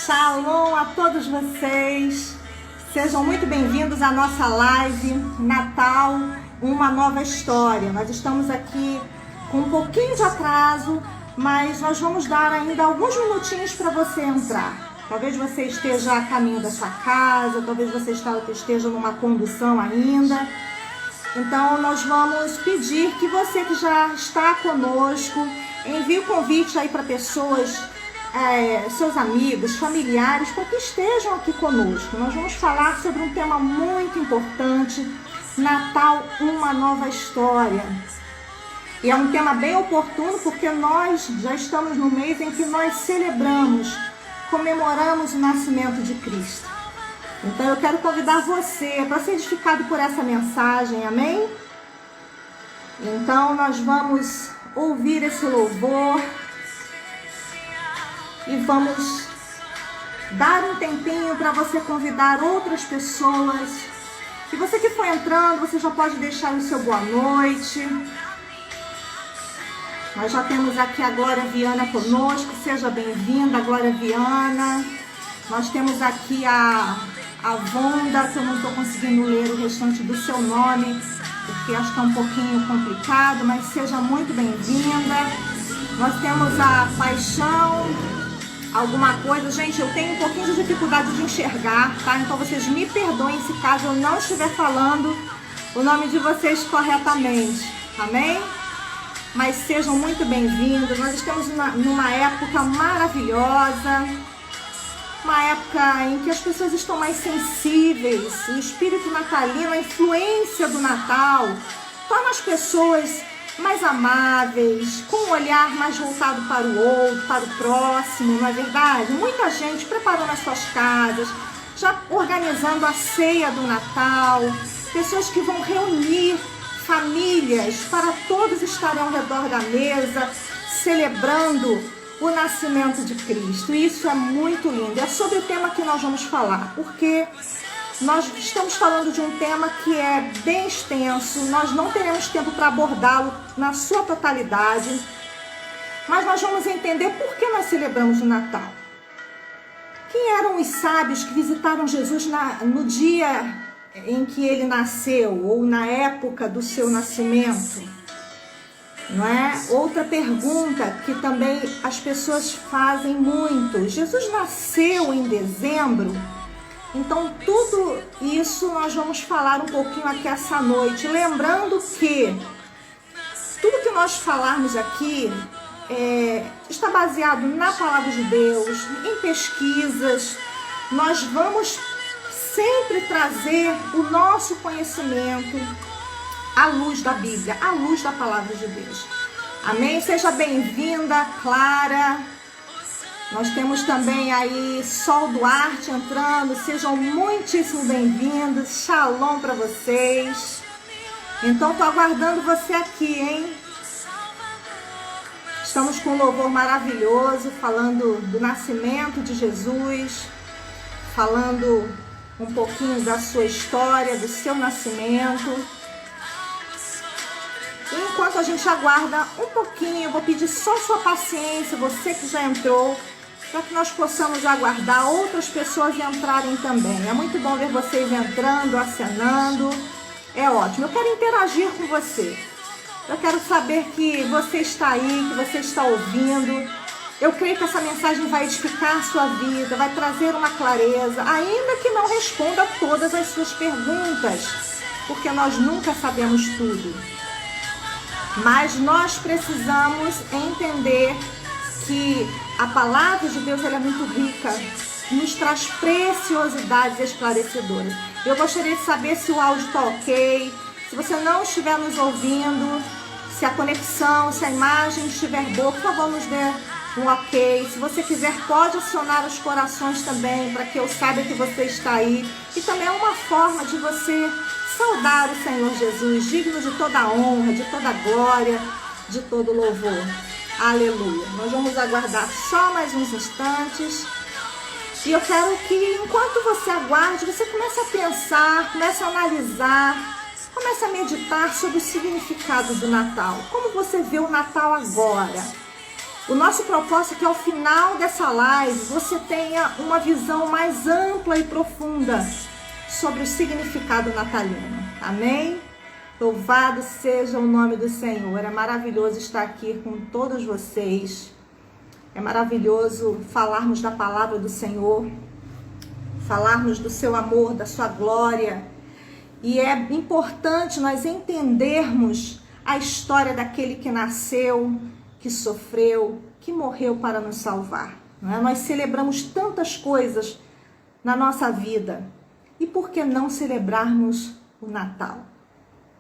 Shalom a todos vocês, sejam muito bem-vindos à nossa live Natal, uma nova história. Nós estamos aqui com um pouquinho de atraso, mas nós vamos dar ainda alguns minutinhos para você entrar. Talvez você esteja a caminho da sua casa, talvez você esteja numa condução ainda. Então nós vamos pedir que você que já está conosco, envie o convite aí para pessoas, seus amigos, familiares, para que estejam aqui conosco. Nós vamos falar sobre um tema muito importante, Natal, uma nova história. E é um tema bem oportuno porque nós já estamos no mês em que nós celebramos, comemoramos o nascimento de Cristo. Então eu quero convidar você para ser edificado por essa mensagem, amém? Então nós vamos ouvir esse louvor e vamos dar um tempinho para você convidar outras pessoas. E você que for entrando, você já pode deixar o seu boa noite. Nós já temos aqui a Glória Viana conosco, seja bem-vinda, Glória Viana. Nós temos aqui a Wanda, que eu não estou conseguindo ler o restante do seu nome, porque acho que é um pouquinho complicado, mas seja muito bem-vinda. Nós temos a Paixão, alguma coisa. Gente, eu tenho um pouquinho de dificuldade de enxergar, tá? Então vocês me perdoem se caso eu não estiver falando o nome de vocês corretamente, amém? Mas sejam muito bem-vindos. Nós estamos numa época maravilhosa, uma época em que as pessoas estão mais sensíveis. O espírito natalino, a influência do Natal, torna as pessoas mais amáveis, com um olhar mais voltado para o outro, para o próximo, não é verdade? Muita gente preparando as suas casas, já organizando a ceia do Natal, pessoas que vão reunir famílias para todos estarem ao redor da mesa, celebrando o nascimento de Cristo. Isso é muito lindo. É sobre o tema que nós vamos falar, porque nós estamos falando de um tema que é bem extenso, nós não teremos tempo para abordá-lo na sua totalidade, mas nós vamos entender por que nós celebramos o Natal. Quem eram os sábios que visitaram Jesus no dia em que ele nasceu, ou na época do seu nascimento? Não é? Outra pergunta que também as pessoas fazem muito: Jesus nasceu em dezembro? Então tudo isso nós vamos falar um pouquinho aqui essa noite, lembrando que tudo que nós falarmos aqui está baseado na palavra de Deus, em pesquisas. Nós vamos sempre trazer o nosso conhecimento à luz da Bíblia, à luz da palavra de Deus. Amém? Seja bem-vinda, Clara. Nós temos também aí Sol Duarte entrando. Sejam muitíssimo bem-vindos. Shalom para vocês. Então, estou aguardando você aqui, hein? Estamos com um louvor maravilhoso, falando do nascimento de Jesus, falando um pouquinho da sua história, do seu nascimento. Enquanto a gente aguarda um pouquinho, eu vou pedir só sua paciência, você que já entrou, para que nós possamos aguardar outras pessoas entrarem também. É muito bom ver vocês entrando, acenando, é ótimo. Eu quero interagir com você, eu quero saber que você está aí, que você está ouvindo. Eu creio que essa mensagem vai edificar a sua vida, vai trazer uma clareza, ainda que não responda todas as suas perguntas, porque nós nunca sabemos tudo. Mas nós precisamos entender que a palavra de Deus ela é muito rica, nos traz preciosidades esclarecedoras. Eu gostaria de saber se o áudio está ok, se você não estiver nos ouvindo, se a conexão, se a imagem estiver boa, por favor, nos dê um ok. Se você quiser, pode acionar os corações também, para que eu saiba que você está aí. E também é uma forma de você saudar o Senhor Jesus, digno de toda a honra, de toda a glória, de todo louvor. Aleluia. Nós vamos aguardar só mais uns instantes. E eu quero que, enquanto você aguarde, você comece a pensar, comece a analisar, comece a meditar sobre o significado do Natal. Como você vê o Natal agora? O nosso propósito é que ao final dessa live você tenha uma visão mais ampla e profunda sobre o significado natalino. Amém? Louvado seja o nome do Senhor. É maravilhoso estar aqui com todos vocês. É maravilhoso falarmos da palavra do Senhor, falarmos do seu amor, da sua glória. E é importante nós entendermos a história daquele que nasceu, que sofreu, que morreu para nos salvar. Não é? Nós celebramos tantas coisas na nossa vida. E por que não celebrarmos o Natal?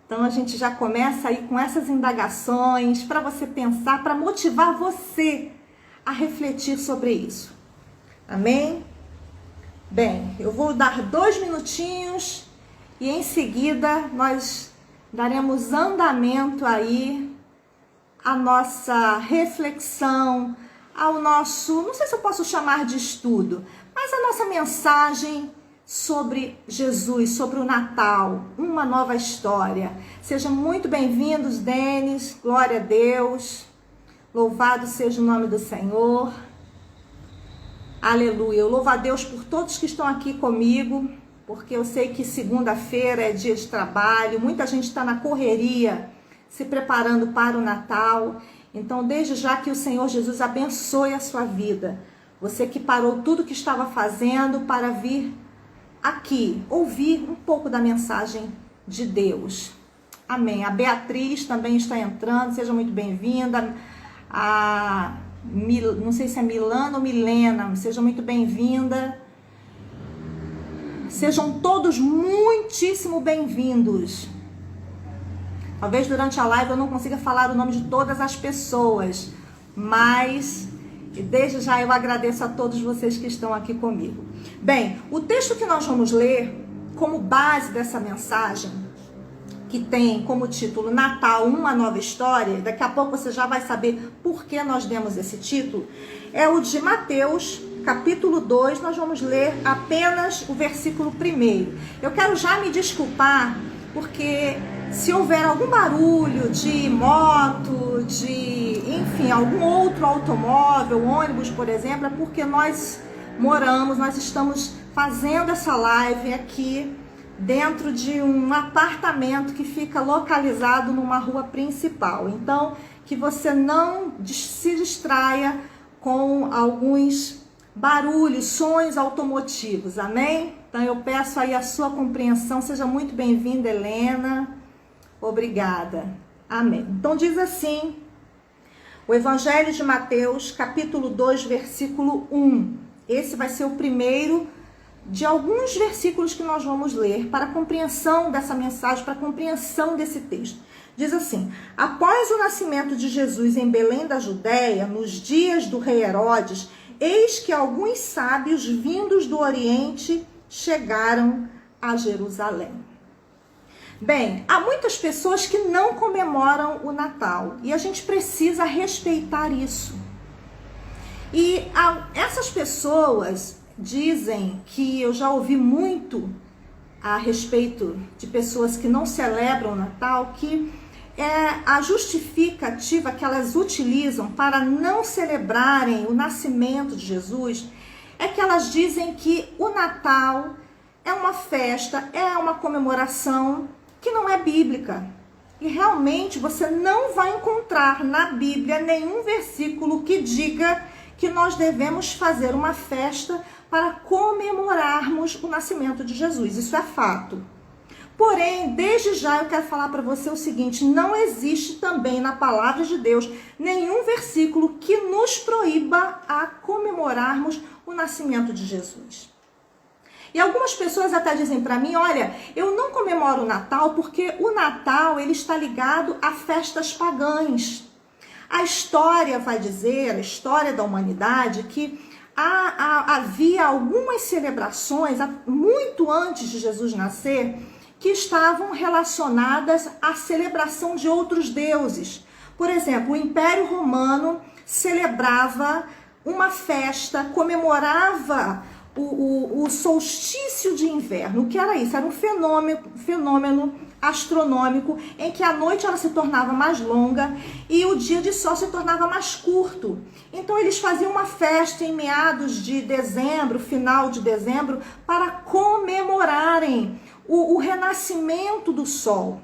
Então a gente já começa aí com essas indagações para você pensar, para motivar você a refletir sobre isso. Amém? Bem, eu vou dar 2 minutinhos e em seguida nós daremos andamento aí à nossa reflexão, ao nosso, não sei se eu posso chamar de estudo, mas a nossa mensagem sobre Jesus, sobre o Natal, uma nova história. Sejam muito bem-vindos, Denis, glória a Deus, louvado seja o nome do Senhor, aleluia. Eu louvo a Deus por todos que estão aqui comigo, porque eu sei que segunda-feira é dia de trabalho, muita gente está na correria, se preparando para o Natal. Então, desde já que o Senhor Jesus abençoe a sua vida, você que parou tudo que estava fazendo para vir aqui, ouvir um pouco da mensagem de Deus. Amém. A Beatriz também está entrando, seja muito bem-vinda. Não sei se é Milana ou Milena, seja muito bem-vinda. Sejam todos muitíssimo bem-vindos. Talvez durante a live eu não consiga falar o nome de todas as pessoas, mas desde já eu agradeço a todos vocês que estão aqui comigo. Bem, o texto que nós vamos ler como base dessa mensagem, que tem como título Natal, uma nova história, daqui a pouco você já vai saber por que nós demos esse título, é o de Mateus, capítulo 2, nós vamos ler apenas o versículo 1. Eu quero já me desculpar, porque se houver algum barulho de moto, enfim, algum outro automóvel, ônibus, por exemplo, é porque nós estamos fazendo essa live aqui dentro de um apartamento que fica localizado numa rua principal. Então, que você não se distraia com alguns barulhos, sons automotivos, amém? Então, eu peço aí a sua compreensão. Seja muito bem-vinda, Helena. Obrigada. Amém. Então, diz assim, o Evangelho de Mateus, capítulo 2, versículo 1. Esse vai ser o primeiro de alguns versículos que nós vamos ler para a compreensão dessa mensagem, para a compreensão desse texto. Diz assim: após o nascimento de Jesus em Belém da Judéia, nos dias do rei Herodes, eis que alguns sábios vindos do Oriente chegaram a Jerusalém. Bem, há muitas pessoas que não comemoram o Natal e a gente precisa respeitar isso. E essas pessoas dizem, que eu já ouvi muito a respeito de pessoas que não celebram o Natal, que a justificativa que elas utilizam para não celebrarem o nascimento de Jesus é que elas dizem que o Natal é uma festa, é uma comemoração que não é bíblica. E realmente você não vai encontrar na Bíblia nenhum versículo que diga que nós devemos fazer uma festa para comemorarmos o nascimento de Jesus. Isso é fato. Porém, desde já eu quero falar para você o seguinte: não existe também na palavra de Deus nenhum versículo que nos proíba a comemorarmos o nascimento de Jesus. E algumas pessoas até dizem para mim: olha, eu não comemoro o Natal porque o Natal ele está ligado a festas pagãs. A história vai dizer, a história da humanidade, que havia algumas celebrações muito antes de Jesus nascer que estavam relacionadas à celebração de outros deuses. Por exemplo, o Império Romano celebrava uma festa, comemorava o solstício de inverno. O que era isso? Era um fenômeno astronômico em que a noite ela se tornava mais longa e o dia de sol se tornava mais curto. Então eles faziam uma festa em meados de dezembro, final de dezembro, para comemorarem o renascimento do sol.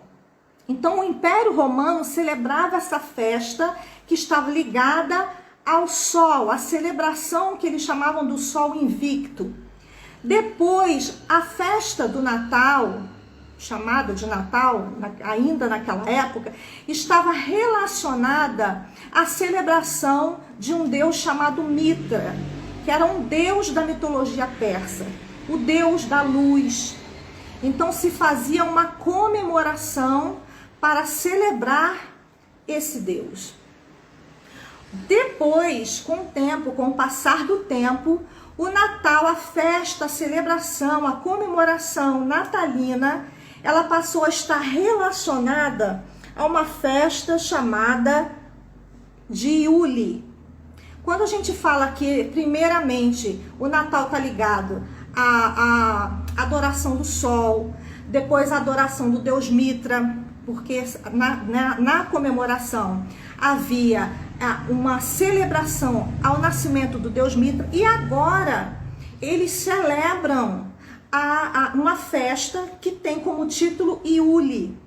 Então o Império Romano celebrava essa festa que estava ligada ao sol, a celebração que eles chamavam do sol invicto. Depois, a festa do Natal, chamada de Natal, ainda naquela época, estava relacionada à celebração de um deus chamado Mitra, que era um deus da mitologia persa, o deus da luz. Então se fazia uma comemoração para celebrar esse deus. Depois, com o tempo, com o passar do tempo, o Natal, a festa, a celebração, a comemoração natalina, ela passou a estar relacionada a uma festa chamada de Yule. Quando a gente fala que, primeiramente, o Natal está ligado à adoração do sol, depois a adoração do deus Mitra, porque na comemoração havia uma celebração ao nascimento do deus Mitra, e agora eles celebram uma festa que tem como título Yule.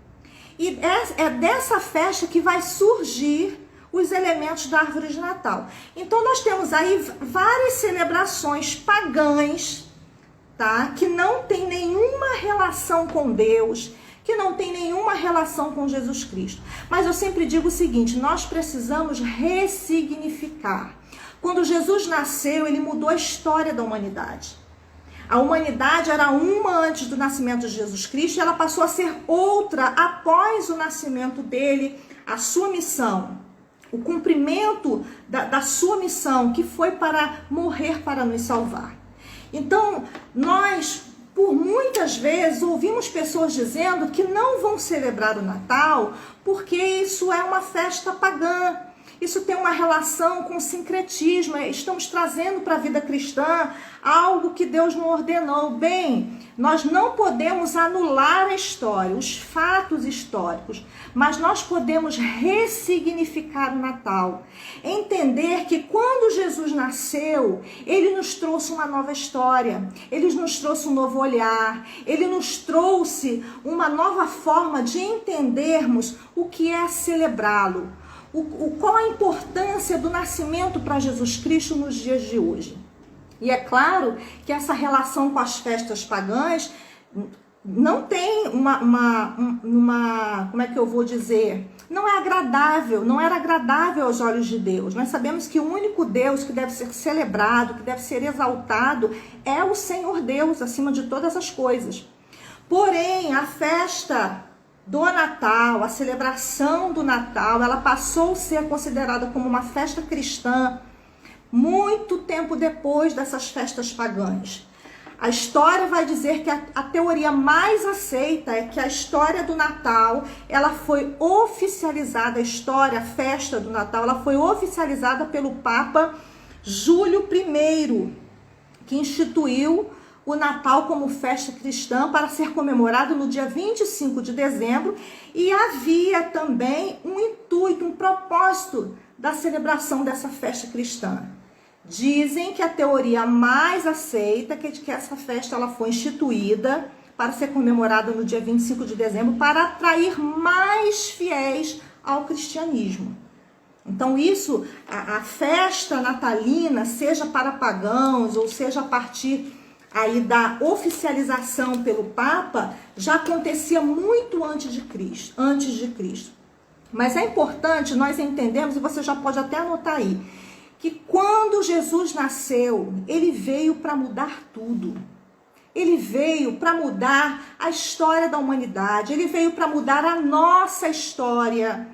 E é dessa festa que vai surgir os elementos da árvore de Natal. Então nós temos aí várias celebrações pagãs, tá? Que não tem nenhuma relação com Deus, que não tem nenhuma relação com Jesus Cristo. Mas eu sempre digo o seguinte, nós precisamos ressignificar. Quando Jesus nasceu, ele mudou a história da humanidade. A humanidade era uma antes do nascimento de Jesus Cristo e ela passou a ser outra após o nascimento dele, a sua missão, o cumprimento da sua missão, que foi para morrer para nos salvar. Então, nós, por muitas vezes, ouvimos pessoas dizendo que não vão celebrar o Natal porque isso é uma festa pagã. Isso tem uma relação com o sincretismo. Estamos trazendo para a vida cristã algo que Deus não ordenou. Bem, nós não podemos anular a história, os fatos históricos, mas nós podemos ressignificar o Natal. Entender que quando Jesus nasceu, ele nos trouxe uma nova história, ele nos trouxe um novo olhar, ele nos trouxe uma nova forma de entendermos o que é celebrá-lo. Qual a importância do nascimento para Jesus Cristo nos dias de hoje. E é claro que essa relação com as festas pagãs não tem como é que eu vou dizer? Não é agradável, não era agradável aos olhos de Deus. Nós sabemos que o único Deus que deve ser celebrado, que deve ser exaltado, é o Senhor Deus, acima de todas as coisas. Porém, a festa do Natal, a celebração do Natal, ela passou a ser considerada como uma festa cristã muito tempo depois dessas festas pagãs. A história vai dizer que a teoria mais aceita é que a história do Natal, ela foi oficializada, a festa do Natal, ela foi oficializada pelo Papa Júlio I, que instituiu o Natal como festa cristã para ser comemorado no dia 25 de dezembro, e havia também um intuito, um propósito da celebração dessa festa cristã. Dizem que a teoria mais aceita é que essa festa ela foi instituída para ser comemorada no dia 25 de dezembro para atrair mais fiéis ao cristianismo. Então isso, a festa natalina, seja para pagãos ou seja a partir aí da oficialização pelo Papa, já acontecia muito antes de Cristo. Mas é importante nós entendermos, e você já pode até anotar aí, que quando Jesus nasceu, ele veio para mudar tudo. Ele veio para mudar a história da humanidade, ele veio para mudar a nossa história.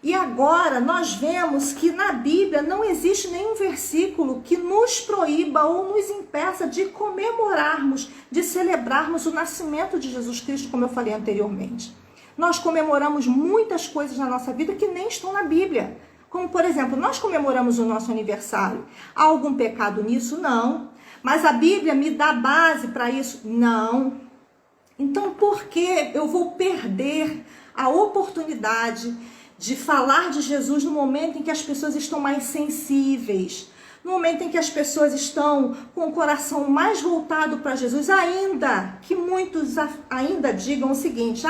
E agora nós vemos que na Bíblia não existe nenhum versículo que nos proíba ou nos impeça de comemorarmos, de celebrarmos o nascimento de Jesus Cristo, como eu falei anteriormente. Nós comemoramos muitas coisas na nossa vida que nem estão na Bíblia. Como, por exemplo, nós comemoramos o nosso aniversário. Há algum pecado nisso? Não. Mas a Bíblia me dá base para isso? Não. Então, por que eu vou perder a oportunidade de falar de Jesus no momento em que as pessoas estão mais sensíveis, no momento em que as pessoas estão com o coração mais voltado para Jesus, ainda que muitos ainda digam o seguinte: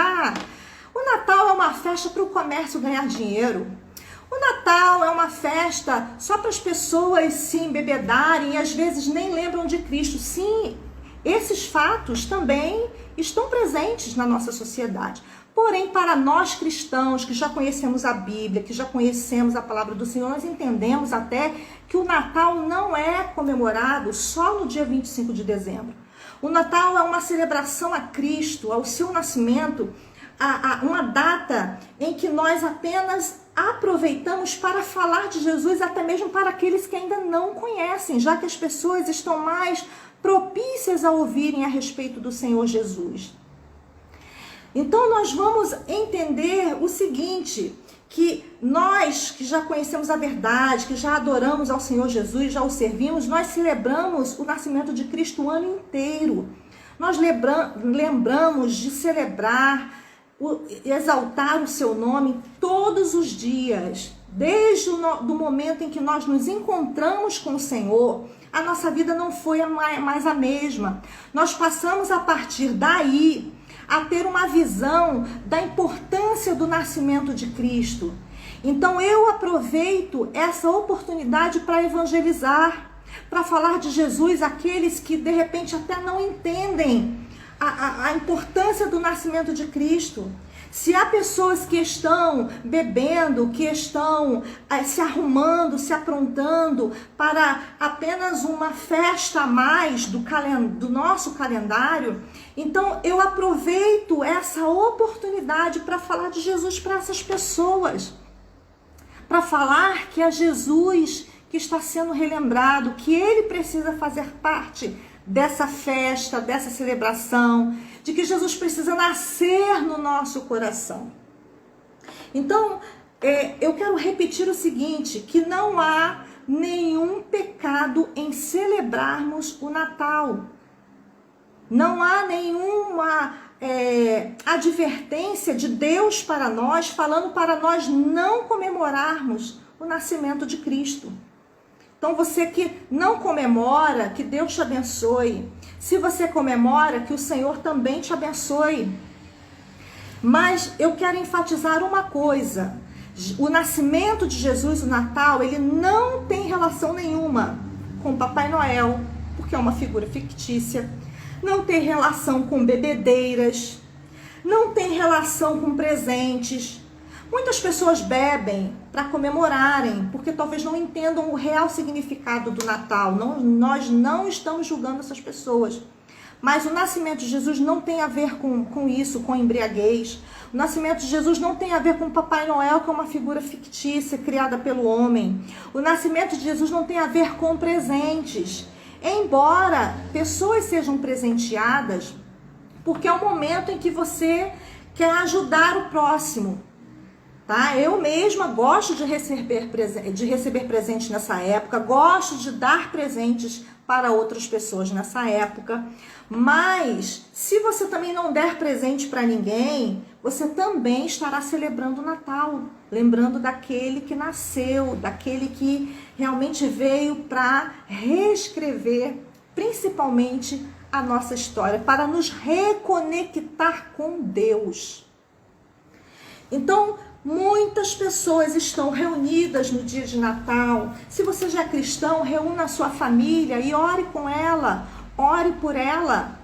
o Natal é uma festa para o comércio ganhar dinheiro. O Natal é uma festa só para as pessoas se embebedarem e às vezes nem lembram de Cristo. Sim, esses fatos também estão presentes na nossa sociedade. Porém, para nós cristãos que já conhecemos a Bíblia, que já conhecemos a palavra do Senhor, nós entendemos até que o Natal não é comemorado só no dia 25 de dezembro. O Natal é uma celebração a Cristo, ao seu nascimento, uma data em que nós apenas aproveitamos para falar de Jesus, até mesmo para aqueles que ainda não conhecem, já que as pessoas estão mais propícias a ouvirem a respeito do Senhor Jesus. Então nós vamos entender o seguinte, que nós que já conhecemos a verdade, que já adoramos ao Senhor Jesus, já o servimos, nós celebramos o nascimento de Cristo o ano inteiro. Nós lembramos de celebrar, exaltar o seu nome todos os dias. Desde o momento em que nós nos encontramos com o Senhor, a nossa vida não foi mais a mesma. Nós passamos a partir daí a ter uma visão da importância do nascimento de Cristo. Então eu aproveito essa oportunidade para evangelizar, para falar de Jesus àqueles que de repente até não entendem a importância do nascimento de Cristo. Se há pessoas que estão bebendo, que estão se arrumando, se aprontando para apenas uma festa a mais do nosso calendário, então eu aproveito essa oportunidade para falar de Jesus para essas pessoas. Para falar que é Jesus que está sendo relembrado, que ele precisa fazer parte dessa festa, dessa celebração, de que Jesus precisa nascer no nosso coração. Então, eu quero repetir o seguinte, que não há nenhum pecado em celebrarmos o Natal. Não há nenhuma advertência de Deus para nós, falando para nós não comemorarmos o nascimento de Cristo. Então você que não comemora, que Deus te abençoe. Se você comemora, que o Senhor também te abençoe. Mas eu quero enfatizar uma coisa. O nascimento de Jesus, o Natal, ele não tem relação nenhuma com Papai Noel, porque é uma figura fictícia. Não tem relação com bebedeiras. Não tem relação com presentes. Muitas pessoas bebem para comemorarem, porque talvez não entendam o real significado do Natal. Nós não estamos julgando essas pessoas. Mas o nascimento de Jesus não tem a ver com isso, com embriaguez. O nascimento de Jesus não tem a ver com Papai Noel, que é uma figura fictícia criada pelo homem. O nascimento de Jesus não tem a ver com presentes. Embora pessoas sejam presenteadas, porque é o momento em que você quer ajudar o próximo. Tá? Eu mesma gosto de receber presentes nessa época, gosto de dar presentes para outras pessoas nessa época, mas se você também não der presente para ninguém, você também estará celebrando o Natal, lembrando daquele que nasceu, daquele que realmente veio para reescrever, principalmente a nossa história, para nos reconectar com Deus. Então, muitas pessoas estão reunidas no dia de Natal. Se você já é cristão, reúna a sua família e ore com ela, ore por ela.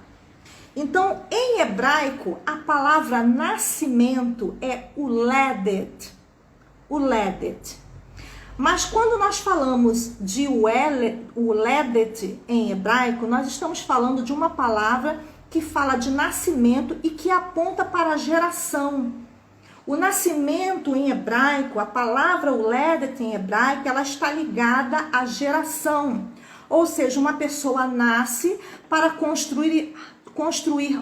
Então, em hebraico, a palavra nascimento é uledet. Uledet. Mas quando nós falamos de uledet em hebraico, nós estamos falando de uma palavra que fala de nascimento e que aponta para a geração. O nascimento em hebraico, a palavra uledet em hebraico, ela está ligada à geração. Ou seja, uma pessoa nasce para construir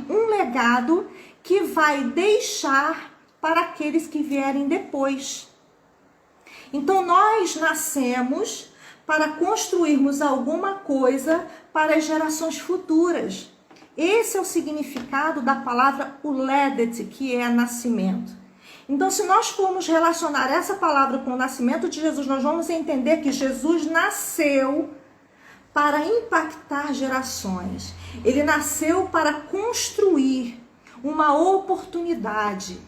um legado que vai deixar para aqueles que vierem depois. Então nós nascemos para construirmos alguma coisa para as gerações futuras. Esse é o significado da palavra uledet, que é nascimento. Então, se nós formos relacionar essa palavra com o nascimento de Jesus, nós vamos entender que Jesus nasceu para impactar gerações. Ele nasceu para construir uma oportunidade,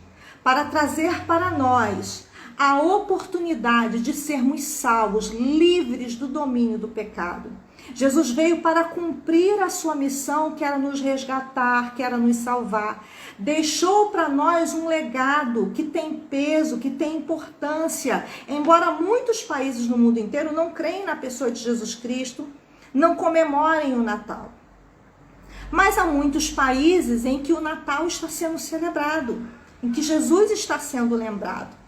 para trazer para nós a oportunidade de sermos salvos, livres do domínio do pecado. Jesus veio para cumprir a sua missão, que era nos resgatar, que era nos salvar. Deixou para nós um legado que tem peso, que tem importância. Embora muitos países no mundo inteiro não creem na pessoa de Jesus Cristo, não comemorem o Natal. Mas há muitos países em que o Natal está sendo celebrado, em que Jesus está sendo lembrado.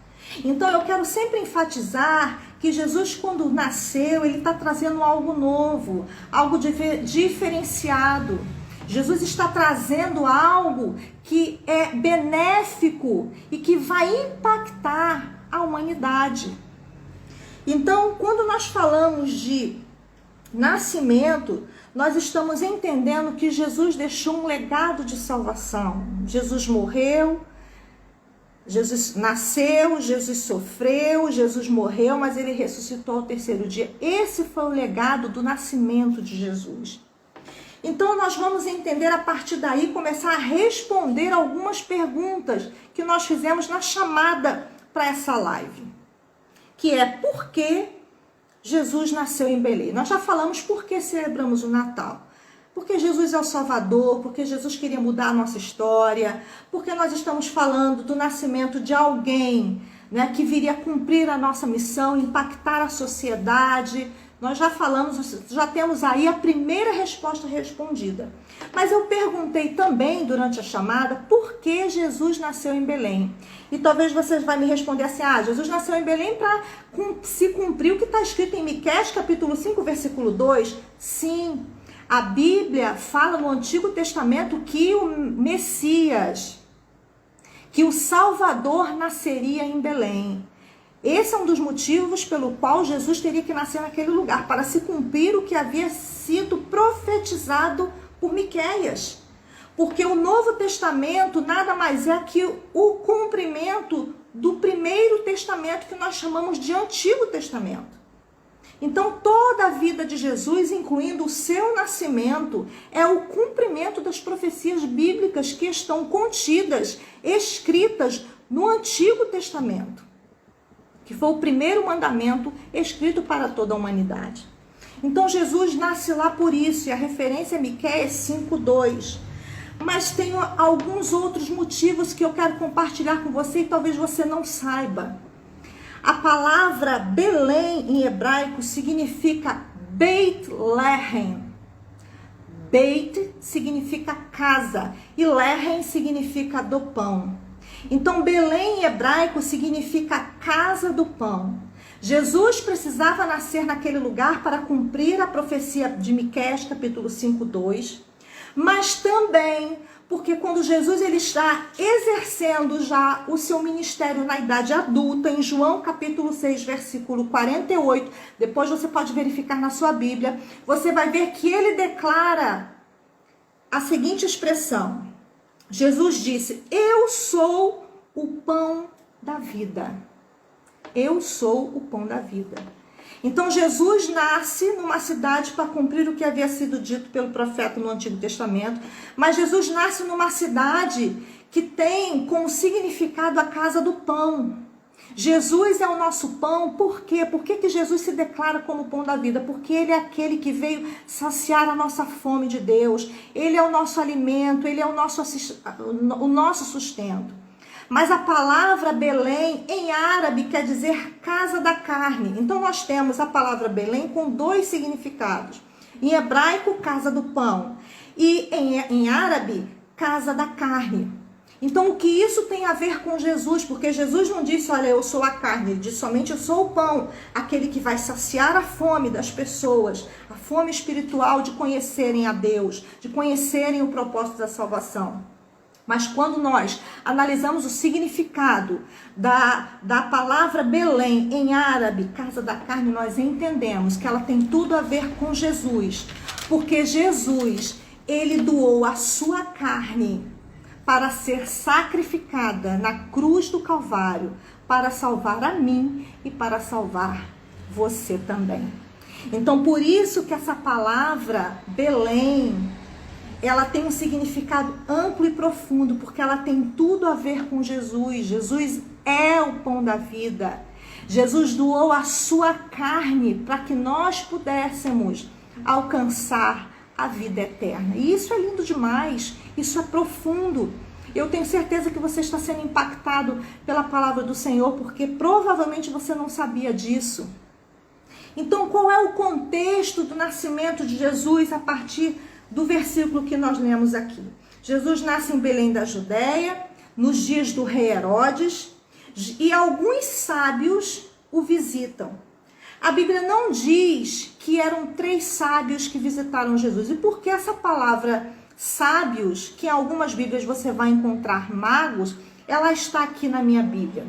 Então eu quero sempre enfatizar que Jesus, quando nasceu, ele está trazendo algo novo, algo diferenciado. Jesus está trazendo algo que é benéfico e que vai impactar a humanidade. Então, quando nós falamos de nascimento, nós estamos entendendo que Jesus deixou um legado de salvação. Jesus morreu, Jesus nasceu, Jesus sofreu, Jesus morreu, mas ele ressuscitou ao terceiro dia. Esse foi o legado do nascimento de Jesus. Então nós vamos entender a partir daí, começar a responder algumas perguntas que nós fizemos na chamada para essa live. Que é, por que Jesus nasceu em Belém? Nós já falamos por que celebramos o Natal. Porque Jesus é o Salvador, porque Jesus queria mudar a nossa história, porque nós estamos falando do nascimento de alguém, né, que viria cumprir a nossa missão, impactar a sociedade. Nós já falamos, já temos aí a primeira resposta respondida. Mas eu perguntei também durante a chamada por que Jesus nasceu em Belém. E talvez vocês vão me responder assim, Jesus nasceu em Belém para se cumprir o que está escrito em Miqueias capítulo 5, versículo 2. Sim, a Bíblia fala no Antigo Testamento que o Messias, que o Salvador nasceria em Belém. Esse é um dos motivos pelo qual Jesus teria que nascer naquele lugar, para se cumprir o que havia sido profetizado por Miqueias. Porque o Novo Testamento nada mais é que o cumprimento do primeiro testamento, que nós chamamos de Antigo Testamento. Então, toda a vida de Jesus, incluindo o seu nascimento, é o cumprimento das profecias bíblicas que estão contidas, escritas no Antigo Testamento, que foi o primeiro mandamento escrito para toda a humanidade. Então, Jesus nasce lá por isso, e a referência é Miqueias 5:2. Mas tem alguns outros motivos que eu quero compartilhar com você e talvez você não saiba. A palavra Belém em hebraico significa Beit Lehem. Beit significa casa e Lehem significa do pão. Então Belém em hebraico significa casa do pão. Jesus precisava nascer naquele lugar para cumprir a profecia de Miqueias capítulo 5:2, mas também porque quando Jesus ele está exercendo já o seu ministério na idade adulta, em João capítulo 6, versículo 48, depois você pode verificar na sua Bíblia, você vai ver que ele declara a seguinte expressão. Jesus disse, eu sou o pão da vida. Eu sou o pão da vida. Então Jesus nasce numa cidade para cumprir o que havia sido dito pelo profeta no Antigo Testamento, mas Jesus nasce numa cidade que tem como significado a casa do pão. Jesus é o nosso pão, por quê? Por que Jesus se declara como o pão da vida? Porque ele é aquele que veio saciar a nossa fome de Deus, ele é o nosso alimento, ele é o nosso sustento. Mas a palavra Belém em árabe quer dizer casa da carne. Então nós temos a palavra Belém com dois significados. Em hebraico, casa do pão. E em árabe, casa da carne. Então o que isso tem a ver com Jesus? Porque Jesus não disse, olha, eu sou a carne. Ele disse somente eu sou o pão. Aquele que vai saciar a fome das pessoas. A fome espiritual de conhecerem a Deus. De conhecerem o propósito da salvação. Mas quando nós analisamos o significado da palavra Belém em árabe, casa da carne, nós entendemos que ela tem tudo a ver com Jesus. Porque Jesus, ele doou a sua carne para ser sacrificada na cruz do Calvário, para salvar a mim e para salvar você também. Então, por isso que essa palavra Belém, ela tem um significado amplo e profundo, porque ela tem tudo a ver com Jesus. Jesus é o pão da vida. Jesus doou a sua carne para que nós pudéssemos alcançar a vida eterna. E isso é lindo demais, isso é profundo. Eu tenho certeza que você está sendo impactado pela palavra do Senhor, porque provavelmente você não sabia disso. Então, qual é o contexto do nascimento de Jesus a partir do versículo que nós lemos aqui? Jesus nasce em Belém da Judéia, nos dias do rei Herodes, e alguns sábios o visitam. A Bíblia não diz que eram 3 sábios que visitaram Jesus. E por que essa palavra sábios, que em algumas Bíblias você vai encontrar magos, ela está aqui na minha Bíblia?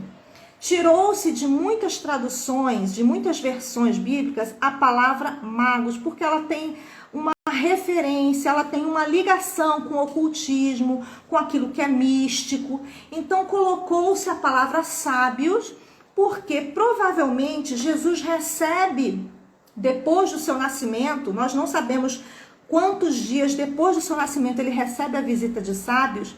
Tirou-se de muitas traduções, de muitas versões bíblicas, a palavra magos, porque ela tem uma referência, ela tem uma ligação com o ocultismo, com aquilo que é místico. Então colocou-se a palavra sábios, porque provavelmente Jesus recebe, depois do seu nascimento, nós não sabemos quantos dias depois do seu nascimento ele recebe a visita de sábios.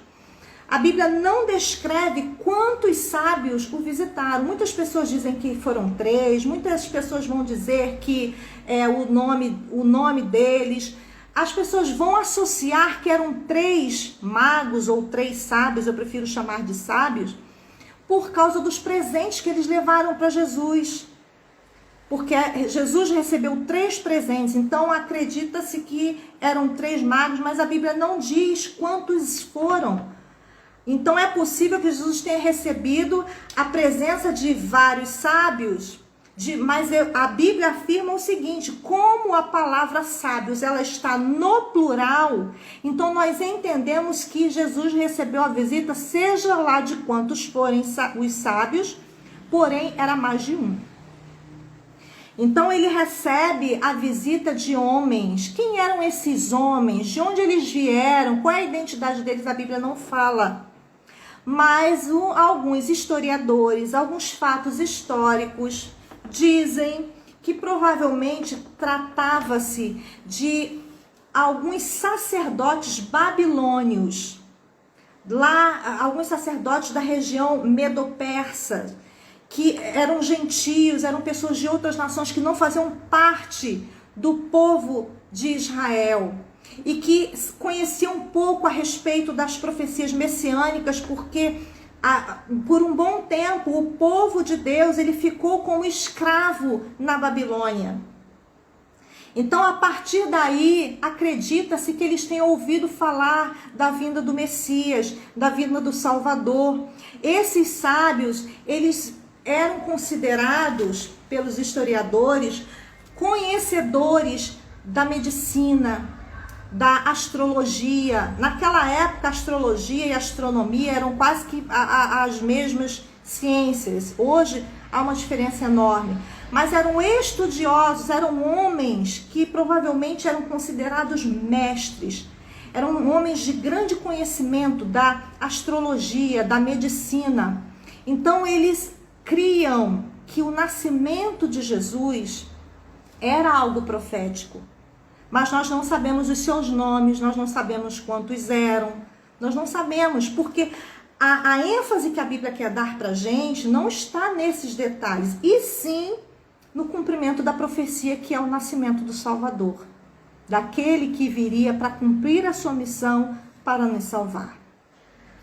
A Bíblia não descreve quantos sábios o visitaram. Muitas pessoas dizem que foram 3, muitas pessoas vão dizer que é o nome deles. As pessoas vão associar que eram 3 magos ou 3 sábios, eu prefiro chamar de sábios, por causa dos presentes que eles levaram para Jesus. Porque Jesus recebeu 3 presentes, então acredita-se que eram 3 magos, mas a Bíblia não diz quantos foram. Então é possível que Jesus tenha recebido a presença de vários sábios, mas a Bíblia afirma o seguinte: como a palavra sábios ela está no plural, então nós entendemos que Jesus recebeu a visita, seja lá de quantos forem os sábios, porém era mais de um. Então ele recebe a visita de homens. Quem eram esses homens? De onde eles vieram? Qual é a identidade deles? A Bíblia não fala. Mas alguns historiadores, alguns fatos históricos dizem que provavelmente tratava-se de alguns sacerdotes babilônios, lá alguns sacerdotes da região medo-persa, que eram gentios, eram pessoas de outras nações que não faziam parte do povo de Israel e que conheciam um pouco a respeito das profecias messiânicas, porque por um bom tempo o povo de Deus ele ficou como escravo na Babilônia. Então, a partir daí, acredita-se que eles tenham ouvido falar da vinda do Messias, da vinda do Salvador. Esses sábios, eles eram considerados pelos historiadores conhecedores da medicina, da astrologia. Naquela época, a astrologia e a astronomia eram quase que as mesmas ciências. Hoje há uma diferença enorme. Mas eram estudiosos, eram homens que provavelmente eram considerados mestres. Eram homens de grande conhecimento da astrologia, da medicina. Então eles criam que o nascimento de Jesus era algo profético. Mas nós não sabemos os seus nomes, nós não sabemos quantos eram, nós não sabemos, porque a ênfase que a Bíblia quer dar para a gente não está nesses detalhes, e sim no cumprimento da profecia que é o nascimento do Salvador, daquele que viria para cumprir a sua missão para nos salvar.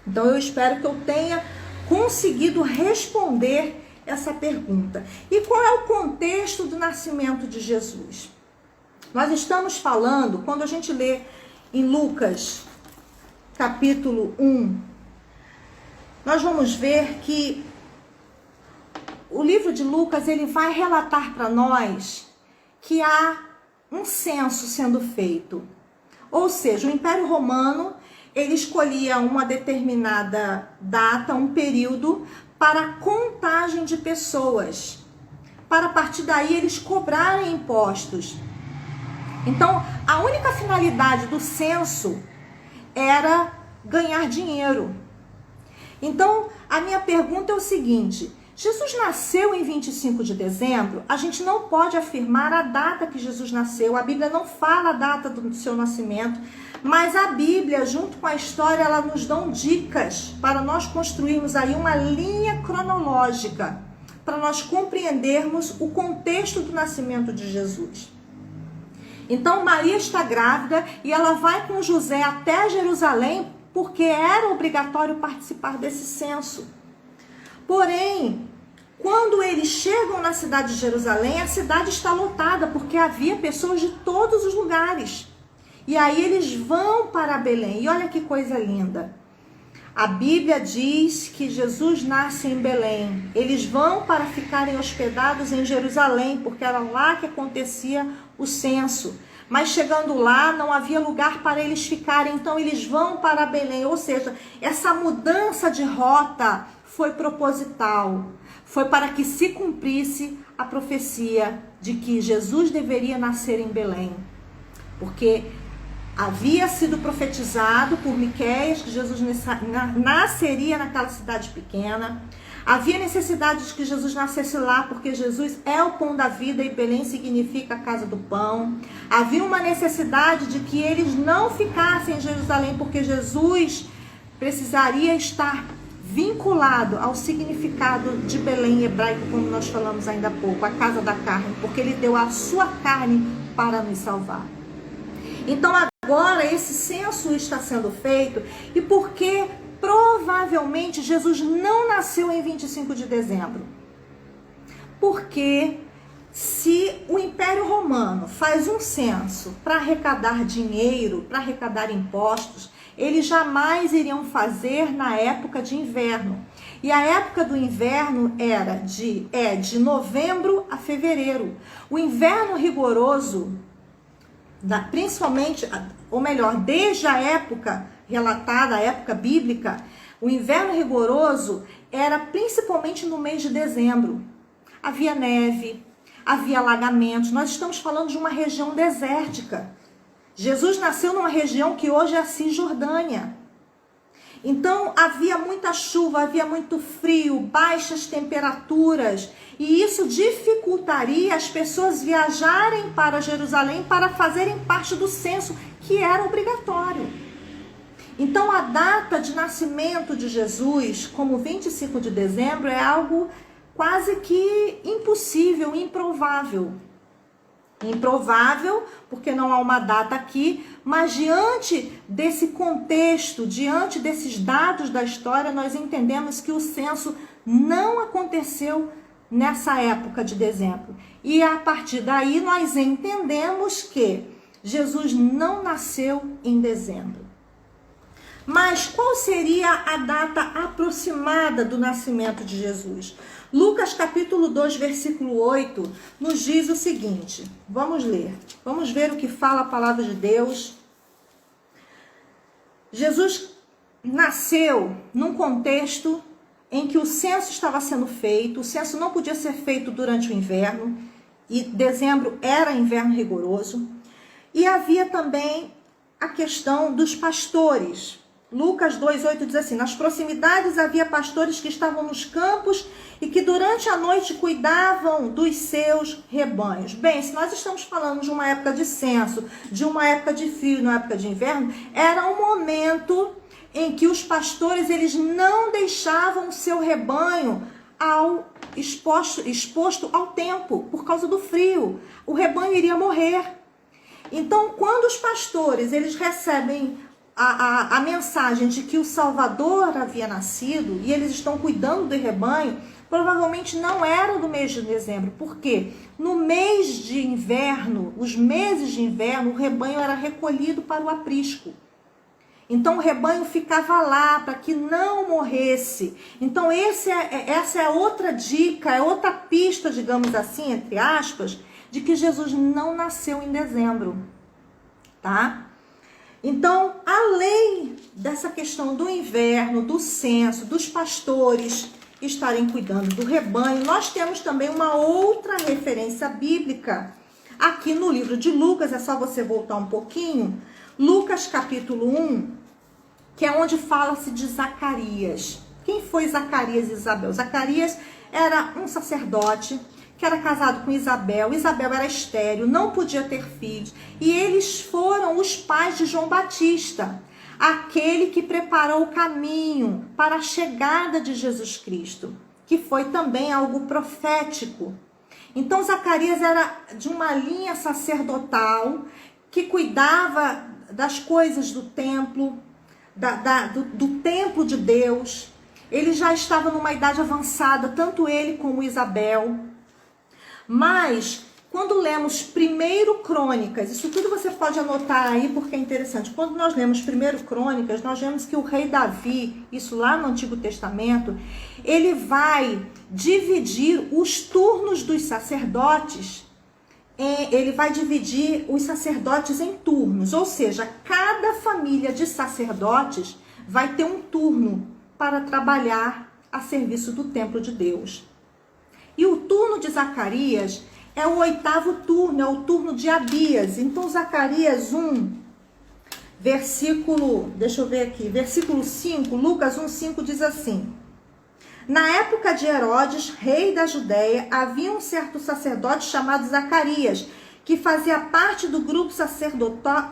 Então eu espero que eu tenha conseguido responder essa pergunta. E qual é o contexto do nascimento de Jesus? Nós estamos falando, quando a gente lê em Lucas, capítulo 1, nós vamos ver que o livro de Lucas, ele vai relatar para nós que há um censo sendo feito. Ou seja, o Império Romano, ele escolhia uma determinada data, um período, para a contagem de pessoas, para a partir daí eles cobrarem impostos. Então, a única finalidade do censo era ganhar dinheiro. Então, a minha pergunta é o seguinte: Jesus nasceu em 25 de dezembro? A gente não pode afirmar a data que Jesus nasceu. A Bíblia não fala a data do seu nascimento, mas a Bíblia, junto com a história, ela nos dão dicas para nós construirmos aí uma linha cronológica, para nós compreendermos o contexto do nascimento de Jesus. Então, Maria está grávida e ela vai com José até Jerusalém, porque era obrigatório participar desse censo. Porém, quando eles chegam na cidade de Jerusalém, a cidade está lotada, porque havia pessoas de todos os lugares. E aí eles vão para Belém. E olha que coisa linda. A Bíblia diz que Jesus nasce em Belém. Eles vão para ficarem hospedados em Jerusalém, porque era lá que acontecia o censo. Mas chegando lá, não havia lugar para eles ficarem, então eles vão para Belém. Ou seja, essa mudança de rota foi proposital. Foi para que se cumprisse a profecia de que Jesus deveria nascer em Belém. Porque havia sido profetizado por Miqueias que Jesus nasceria naquela cidade pequena. Havia necessidade de que Jesus nascesse lá, porque Jesus é o pão da vida e Belém significa a casa do pão. Havia uma necessidade de que eles não ficassem em Jerusalém, porque Jesus precisaria estar vinculado ao significado de Belém em hebraico, como nós falamos ainda há pouco, a casa da carne, porque ele deu a sua carne para nos salvar. Então agora esse censo está sendo feito, e porque provavelmente Jesus não nasceu em 25 de dezembro. Porque se o Império Romano faz um censo para arrecadar dinheiro, para arrecadar impostos, eles jamais iriam fazer na época de inverno. E a época do inverno era de novembro a fevereiro. O inverno rigoroso, principalmente, ou melhor, desde a época relatada, a época bíblica, o inverno rigoroso era principalmente no mês de dezembro. Havia neve, havia alagamentos. Nós estamos falando de uma região desértica. Jesus nasceu numa região que hoje é a Cisjordânia. Então havia muita chuva, havia muito frio, baixas temperaturas, e isso dificultaria as pessoas viajarem para Jerusalém para fazerem parte do censo, que era obrigatório. Então a data de nascimento de Jesus, como 25 de dezembro, é algo quase que impossível, improvável. Improvável, porque não há uma data aqui, mas diante desse contexto, diante desses dados da história, nós entendemos que o censo não aconteceu nessa época de dezembro. E a partir daí nós entendemos que Jesus não nasceu em dezembro. Mas qual seria a data aproximada do nascimento de Jesus? Lucas capítulo 2, versículo 8, nos diz o seguinte. Vamos ler. Vamos ver o que fala a palavra de Deus. Jesus nasceu num contexto em que o censo estava sendo feito. O censo não podia ser feito durante o inverno. E dezembro era inverno rigoroso. E havia também a questão dos pastores. Lucas 2,8 diz assim: nas proximidades havia pastores que estavam nos campos e que durante a noite cuidavam dos seus rebanhos. Bem, se nós estamos falando de uma época de censo, de uma época de frio, uma época de inverno, era um momento em que os pastores eles não deixavam o seu rebanho exposto ao tempo, por causa do frio. O rebanho iria morrer. Então, quando os pastores eles recebem a mensagem de que o Salvador havia nascido e eles estão cuidando do rebanho, provavelmente não era do mês de dezembro. Por quê? No mês de inverno, os meses de inverno, o rebanho era recolhido para o aprisco. Então o rebanho ficava lá para que não morresse. Então essa é outra dica, é outra pista, digamos assim, entre aspas, de que Jesus não nasceu em dezembro, tá? Então, além dessa questão do inverno, do censo, dos pastores estarem cuidando do rebanho, nós temos também uma outra referência bíblica aqui no livro de Lucas. É só você voltar um pouquinho. Lucas capítulo 1, que é onde fala-se de Zacarias. Quem foi Zacarias e Isabel? Zacarias era um sacerdote que era casado com Isabel. Isabel era estéril, não podia ter filhos. E eles foram os pais de João Batista, aquele que preparou o caminho para a chegada de Jesus Cristo, que foi também algo profético. Então Zacarias era de uma linha sacerdotal que cuidava das coisas do templo, do templo de Deus. Ele já estava numa idade avançada, tanto ele como Isabel. Mas, quando lemos 1 Crônicas, isso tudo você pode anotar aí porque é interessante. Quando nós lemos 1 Crônicas, nós vemos que o rei Davi, isso lá no Antigo Testamento, ele vai dividir os turnos dos sacerdotes. Ele vai dividir os sacerdotes em turnos, ou seja, cada família de sacerdotes vai ter um turno para trabalhar a serviço do templo de Deus. E o turno de Zacarias é o 8º turno, é o turno de Abias. Então, Zacarias 1, versículo 5, Lucas 1:5 diz assim: Na época de Herodes, rei da Judéia, havia um certo sacerdote chamado Zacarias, que fazia parte do grupo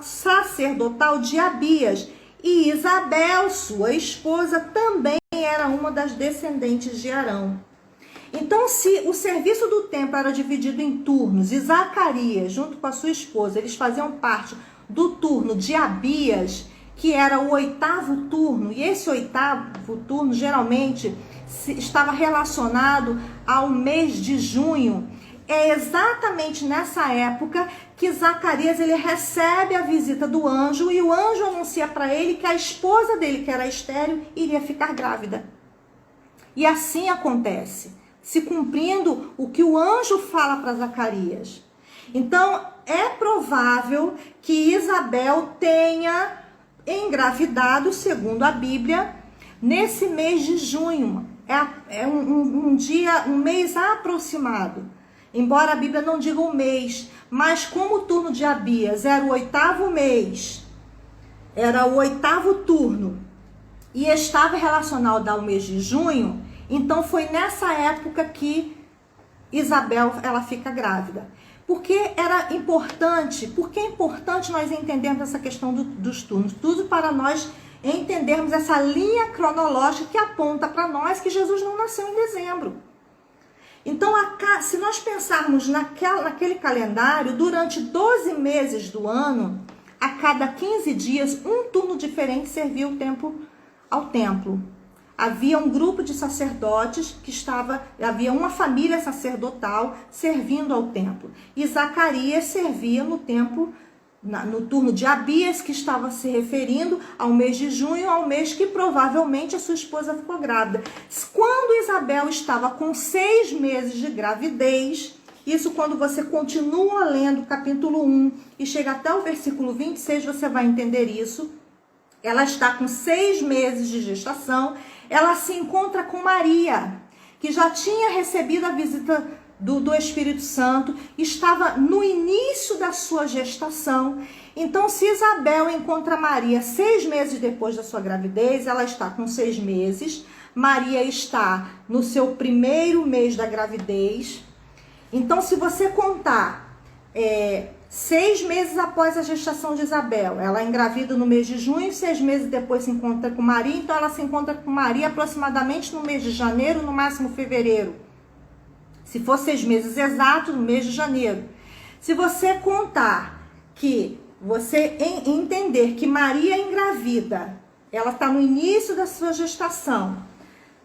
sacerdotal de Abias, e Isabel, sua esposa, também era uma das descendentes de Arão. Então, se o serviço do templo era dividido em turnos, e Zacarias, junto com a sua esposa, eles faziam parte do turno de Abias, que era o 8º turno, e esse 8º turno geralmente estava relacionado ao mês de junho. É exatamente nessa época que Zacarias ele recebe a visita do anjo, e o anjo anuncia para ele que a esposa dele, que era estéril, iria ficar grávida. E assim acontece, se cumprindo o que o anjo fala para Zacarias. Então, é provável que Isabel tenha engravidado, segundo a Bíblia, nesse mês de junho. É um mês aproximado. Embora a Bíblia não diga o mês, mas como o turno de Abias era o 8º mês, era o 8º turno, e estava relacionado ao mês de junho, então foi nessa época que Isabel ela fica grávida. Porque é importante nós entendermos essa questão dos turnos, tudo para nós entendermos essa linha cronológica que aponta para nós que Jesus não nasceu em dezembro. Então, se nós pensarmos naquele calendário, durante 12 meses do ano, a cada 15 dias, um turno diferente servia ao templo. Havia um grupo de sacerdotes havia uma família sacerdotal servindo ao templo. E Zacarias servia no templo, no turno de Abias, que estava se referindo ao mês de junho, ao mês que provavelmente a sua esposa ficou grávida. Quando Isabel estava com 6 meses de gravidez, isso quando você continua lendo o capítulo 1 e chega até o versículo 26, você vai entender isso. Ela está com 6 meses de gestação, ela se encontra com Maria, que já tinha recebido a visita do Espírito Santo, estava no início da sua gestação. Então, se Isabel encontra Maria 6 meses depois da sua gravidez, ela está com 6 meses, Maria está no seu 1º mês da gravidez. Então, se você contar 6 meses após a gestação de Isabel, ela é engravida no mês de junho, 6 meses depois se encontra com Maria, então ela se encontra com Maria aproximadamente no mês de janeiro, no máximo fevereiro. Se for 6 meses exatos, no mês de janeiro. Se você contar que você entender que Maria é engravida, ela está no início da sua gestação,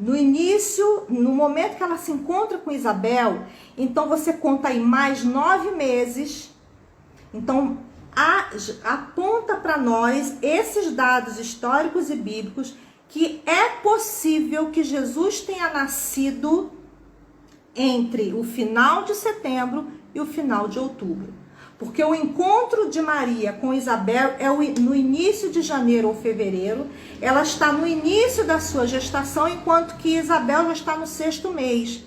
no momento que ela se encontra com Isabel, então você conta aí mais 9 meses. Então, aponta para nós esses dados históricos e bíblicos que é possível que Jesus tenha nascido entre o final de setembro e o final de outubro. Porque o encontro de Maria com Isabel é no início de janeiro ou fevereiro. Ela está no início da sua gestação, enquanto que Isabel já está no 6º mês.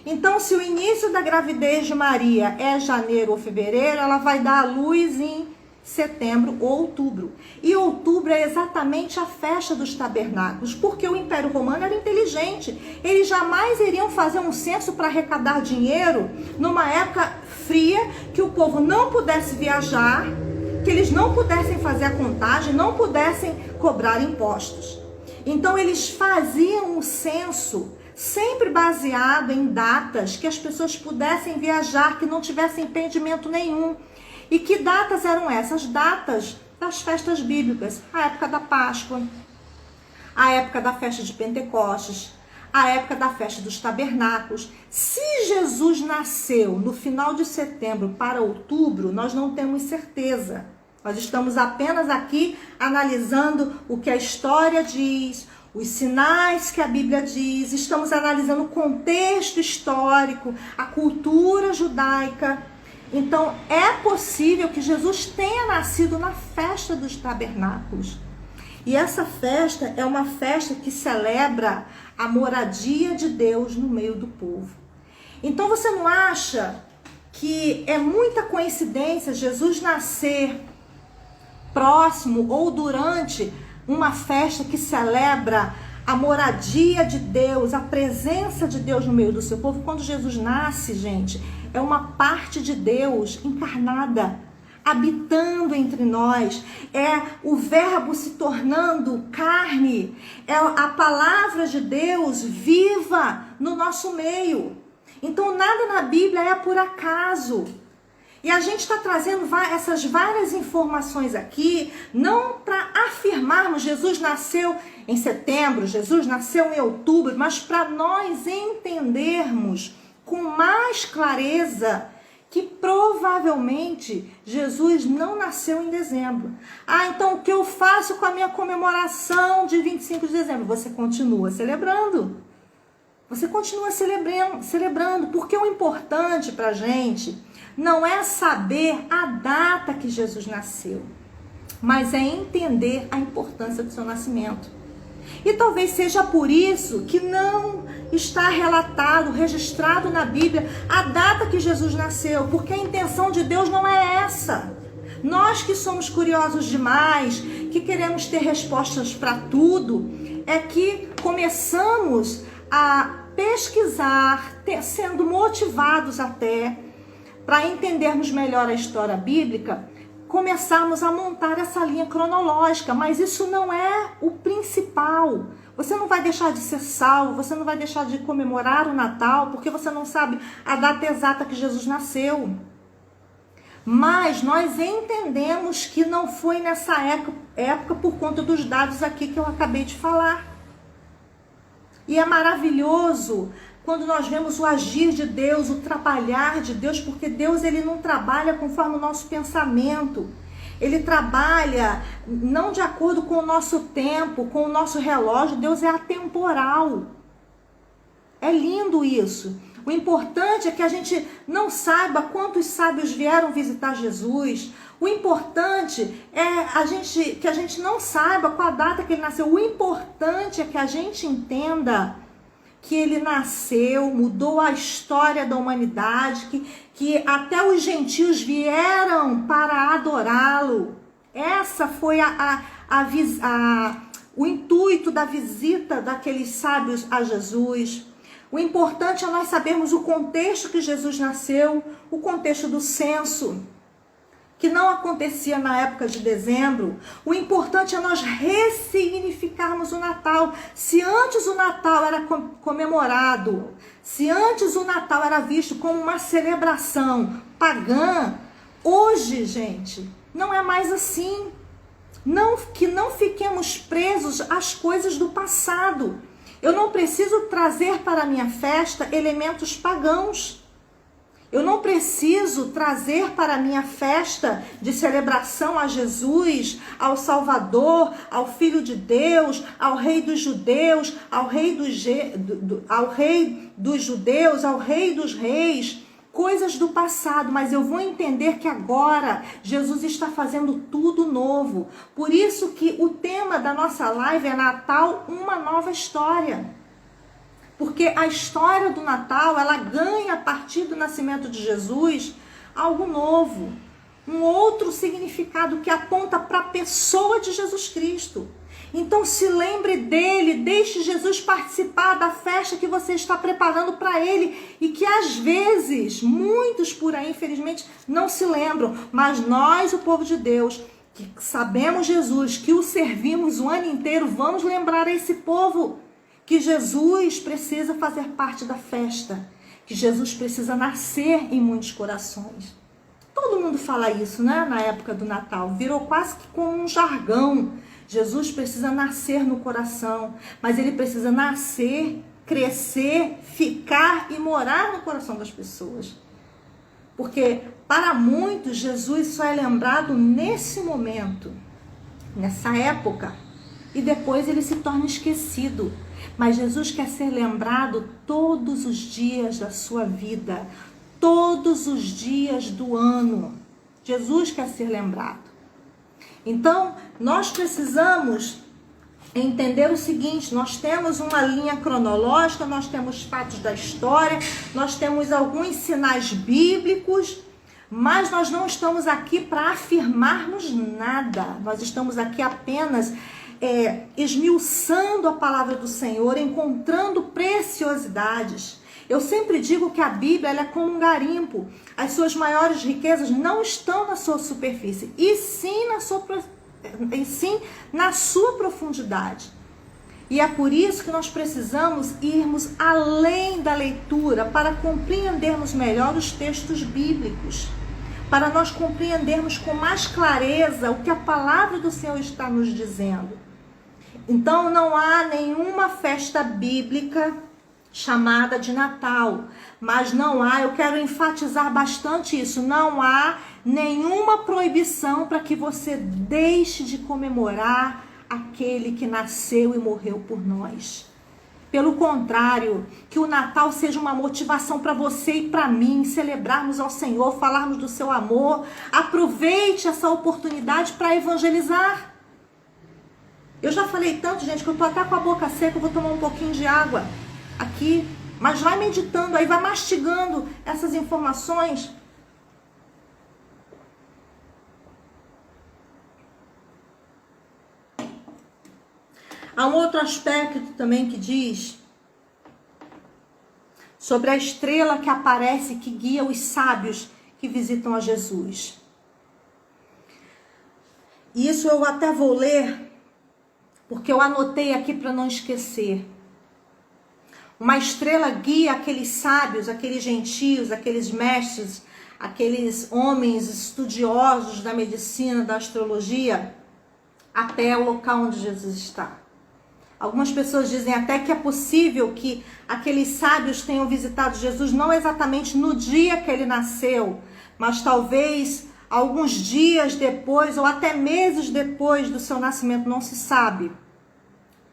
Então, se o início da gravidez de Maria é janeiro ou fevereiro, ela vai dar à luz em setembro ou outubro. E outubro é exatamente a festa dos tabernáculos, porque o Império Romano era inteligente. Eles jamais iriam fazer um censo para arrecadar dinheiro numa época fria, que o povo não pudesse viajar, que eles não pudessem fazer a contagem, não pudessem cobrar impostos. Então eles faziam um censo sempre baseado em datas que as pessoas pudessem viajar, que não tivessem impedimento nenhum. E que datas eram essas? Datas das festas bíblicas. A época da Páscoa, a época da festa de Pentecostes, a época da festa dos tabernáculos. Se Jesus nasceu no final de setembro para outubro, nós não temos certeza. Nós estamos apenas aqui analisando o que a história diz, os sinais que a Bíblia diz, estamos analisando o contexto histórico, a cultura judaica. Então, é possível que Jesus tenha nascido na festa dos tabernáculos. E essa festa é uma festa que celebra a moradia de Deus no meio do povo. Então, você não acha que é muita coincidência Jesus nascer próximo ou durante uma festa que celebra a moradia de Deus, a presença de Deus no meio do seu povo? Quando Jesus nasce, gente, é uma parte de Deus encarnada, habitando entre nós. É o verbo se tornando carne. É a palavra de Deus viva no nosso meio. Então, nada na Bíblia é por acaso. E a gente está trazendo essas várias informações aqui, não para afirmarmos Jesus nasceu em setembro, Jesus nasceu em outubro, mas para nós entendermos com mais clareza que provavelmente Jesus não nasceu em dezembro. Ah, então o que eu faço com a minha comemoração de 25 de dezembro? Você continua celebrando. Você continua celebrando, porque o importante para a gente não é saber a data que Jesus nasceu, mas é entender a importância do seu nascimento. E talvez seja por isso que não está relatado, registrado na Bíblia a data que Jesus nasceu, porque a intenção de Deus não é essa. Nós que somos curiosos demais, que queremos ter respostas para tudo, é que começamos a pesquisar, sendo motivados até, para entendermos melhor a história bíblica, começarmos a montar essa linha cronológica, mas isso não é o principal. Você não vai deixar de ser salvo, você não vai deixar de comemorar o Natal, porque você não sabe a data exata que Jesus nasceu. Mas nós entendemos que não foi nessa época por conta dos dados aqui que eu acabei de falar. E é maravilhoso quando nós vemos o agir de Deus, o trabalhar de Deus, porque Deus ele não trabalha conforme o nosso pensamento. Ele trabalha não de acordo com o nosso tempo, com o nosso relógio. Deus é atemporal. É lindo isso. O importante é que a gente não saiba quantos sábios vieram visitar Jesus. O importante é que a gente não saiba qual a data que ele nasceu. O importante é que a gente entenda que ele nasceu, mudou a história da humanidade, que até os gentios vieram para adorá-lo. Essa foi o intuito da visita daqueles sábios a Jesus. O importante é nós sabermos o contexto que Jesus nasceu, o contexto do censo, que não acontecia na época de dezembro. O importante é nós ressignificarmos o Natal. Se antes o Natal era comemorado, se antes o Natal era visto como uma celebração pagã, hoje, gente, não é mais assim. Que não fiquemos presos às coisas do passado. Eu não preciso trazer para a minha festa elementos pagãos. Eu não preciso trazer para a minha festa de celebração a Jesus, ao Salvador, ao Filho de Deus, ao Rei dos Judeus, ao Rei dos Judeus, ao Rei dos Reis, coisas do passado, mas eu vou entender que agora Jesus está fazendo tudo novo. Por isso que o tema da nossa live é Natal, uma nova história. Porque a história do Natal, ela ganha a partir do nascimento de Jesus algo novo, um outro significado que aponta para a pessoa de Jesus Cristo. Então se lembre dele, deixe Jesus participar da festa que você está preparando para ele e que às vezes, muitos por aí, infelizmente, não se lembram. Mas nós, o povo de Deus, que sabemos Jesus, que o servimos o ano inteiro, vamos lembrar a esse povo que Jesus precisa fazer parte da festa, que Jesus precisa nascer em muitos corações. Todo mundo fala isso, né? Na época do Natal, virou quase que como um jargão. Jesus precisa nascer no coração, mas ele precisa nascer, crescer, ficar e morar no coração das pessoas. Porque para muitos Jesus só é lembrado nesse momento, nessa época, e depois ele se torna esquecido. Mas Jesus quer ser lembrado todos os dias da sua vida, todos os dias do ano. Jesus quer ser lembrado. Então, nós precisamos entender o seguinte: nós temos uma linha cronológica, nós temos fatos da história, nós temos alguns sinais bíblicos, mas nós não estamos aqui para afirmarmos nada. Nós estamos aqui apenas esmiuçando a palavra do Senhor, encontrando preciosidades. Eu sempre digo que a Bíblia ela é como um garimpo. As suas maiores riquezas não estão na sua superfície, e sim na sua profundidade. E é por isso que nós precisamos irmos além da leitura para compreendermos melhor os textos bíblicos, para nós compreendermos com mais clareza o que a palavra do Senhor está nos dizendo. Então não há nenhuma festa bíblica chamada de Natal, mas não há, eu quero enfatizar bastante isso, não há nenhuma proibição para que você deixe de comemorar aquele que nasceu e morreu por nós. Pelo contrário, que o Natal seja uma motivação para você e para mim, celebrarmos ao Senhor, falarmos do seu amor. Aproveite essa oportunidade para evangelizar. Eu já falei tanto, gente, que eu tô até com a boca seca, eu vou tomar um pouquinho de água aqui, mas vai meditando aí, vai mastigando essas informações. Há um outro aspecto também que diz sobre a estrela que aparece, que guia os sábios que visitam a Jesus. E isso eu até vou ler, porque eu anotei aqui para não esquecer. Uma estrela guia aqueles sábios, aqueles gentios, aqueles mestres, aqueles homens estudiosos da medicina, da astrologia, até o local onde Jesus está. Algumas pessoas dizem até que é possível que aqueles sábios tenham visitado Jesus não exatamente no dia que ele nasceu, mas talvez alguns dias depois ou até meses depois do seu nascimento. Não se sabe